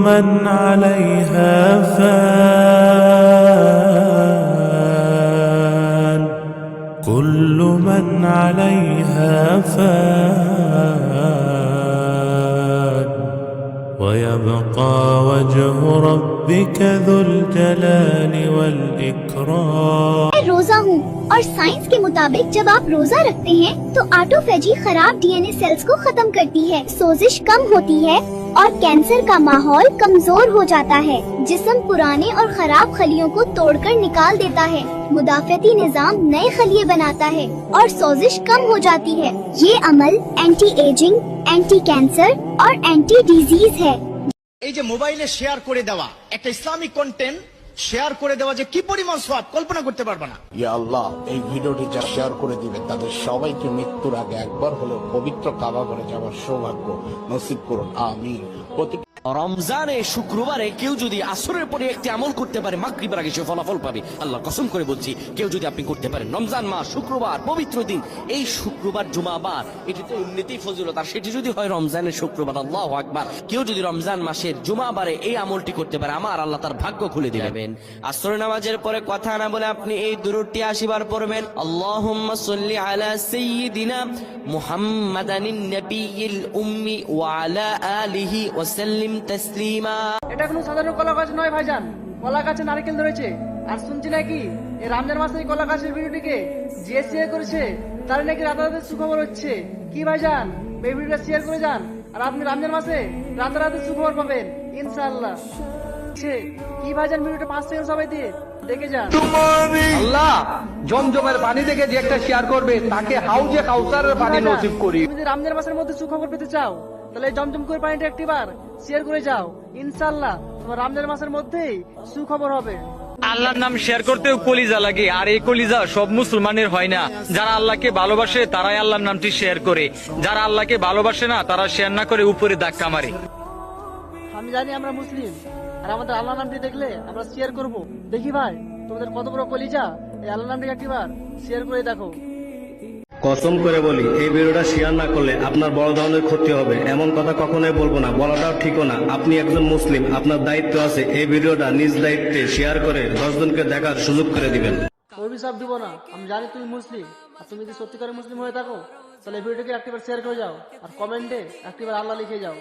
من عليها فان كل من عليها فان ويبقى وجه ربك ذو الجلال والإكرام। मैं रोजा हूँ और साइंस के मुताबिक जब आप रोजा रखते हैं तो ऑटोफेजी खराब डीएनए सेल्स को खत्म करती है, सोजिश कम होती है और कैंसर का माहौल कमजोर हो जाता है। जिस्म पुराने और खराब खलियों को तोड़कर निकाल देता है, मुदाफती निजाम नए खलिए बनाता है और सोजिश कम हो जाती है। ये अमल एंटी एजिंग, एंटी कैंसर और एंटी डिजीज है। এই যে মোবাইলে শেয়ার করে দেওয়া একটা ইসলামিক কন্টেন্ট শেয়ার করে দেওয়া যে কি পরিমাণ সওয়াব কল্পনা করতে পারবে না। ইয়া আল্লাহ, এই ভিডিওটি যারা শেয়ার করে দিবে তাদের সবাইকে মৃত্যুর আগে একবার হলেও পবিত্র কাবা ঘরে যাওয়ার সৌভাগ্য নসিব করুন, আমিন। রমজানে শুক্রবারে কেউ যদি আসরের পরে একটি আমল করতে পারে মাগরিবের আগে সে ফলাফল পাবে। আল্লাহ কসম করে বলছি, কেউ যদি আপনি করতে পারেন রমজান মাস শুক্রবার পবিত্র দিন, এই শুক্রবার জুমাবার এটি তো এমনিতেই ফজিলত, আর সেটি যদি হয় রমজানের শুক্রবার, আল্লাহু আকবার, কেউ যদি রমজান মাসের জুমাবারে এই আমলটি করতে পারে আমার আল্লাহ তার ভাগ্য খুলে দিবেন। আসরের নামাজের পরে কথা না বলে আপনি এই দুরূদটি 80 বার পড়বেন। আল্লাহুম্মা সাল্লি আলা সাইয়্যিদিনা মুহাম্মাদানিন নাবিয়্যিল উম্মি ওয়া আলা আলিহি ওয়া সাল্লিম তাসলিমা। এটা কোনো সাধারণ কলা গাছ নয় ভাইজান, কলা গাছে নারকেল ধরেছে। আর শুনছি নাকি এই রমজান মাসে এই কলা গাছের ভিডিওটিকে যে শেয়ার করেছে তার নাকি রাতারাতি সুখবর হচ্ছে। কি ভাইজান, এই ভিডিওটা শেয়ার করে যান আর আপনি রমজান মাসে রাতারাতি সুখবর পাবেন ইনশাআল্লাহ। কি ভাইজান, ভিডিওটা 5 সেকেন্ড সবাই দিয়ে দেখে যান। আল্লাহ জমজমের পানি থেকে যে একটা শেয়ার করবে তাকে হাউজে কাউসারের পানি নসিব করি। তুমি যদি রমজান মাসের মধ্যে সুখবর পেতে চাও তাহলে জমজম করে পানিটা একটিবার শেয়ার করে যাও, ইনশাআল্লাহ তোমার রমজান মাসের মধ্যেই সুখবর হবে। আল্লাহর নাম শেয়ার করতেও কলিজা লাগে, আর এই কলিজা সব মুসলমানের হয় না। যারা আল্লাহকে ভালোবাসে তারাই আল্লাহর নামটি শেয়ার করে, যারা আল্লাহকে ভালোবাসে না তারা শেয়ার না করে উপরে ধাক্কা মারে। আমি জানি আমরা মুসলিম, আর আমাদের আল্লাহ নামটি দেখলে আমরা শেয়ার করব। দেখি ভাই তোমাদের কত বড় কলিজা, এই আল্লাহ নামটি একটিবার শেয়ার করে দেখো। কসম করে বলি, এই ভিডিওটা শেয়ার না করলে আপনার বড় ধরনের ক্ষতি হবে। এমন কথা কখনোই বলবো না, বলাটাও ঠিকও না। আপনি একজন মুসলিম, আপনার দায়িত্ব আছে এই ভিডিওটা নিজ দায়িত্বে শেয়ার করে 10 জনকে দেখার সুযোগ করে দিবেন। অভিশাপ দিব না, আমি জানি তুমি মুসলিম, আর তুমি যদি সত্যিকারের মুসলিম হয়ে থাকো তাহলে ভিডিওটাকে একটিবার শেয়ার করে যাও আর কমেন্টে একটিবার আল্লাহ লিখে যাও।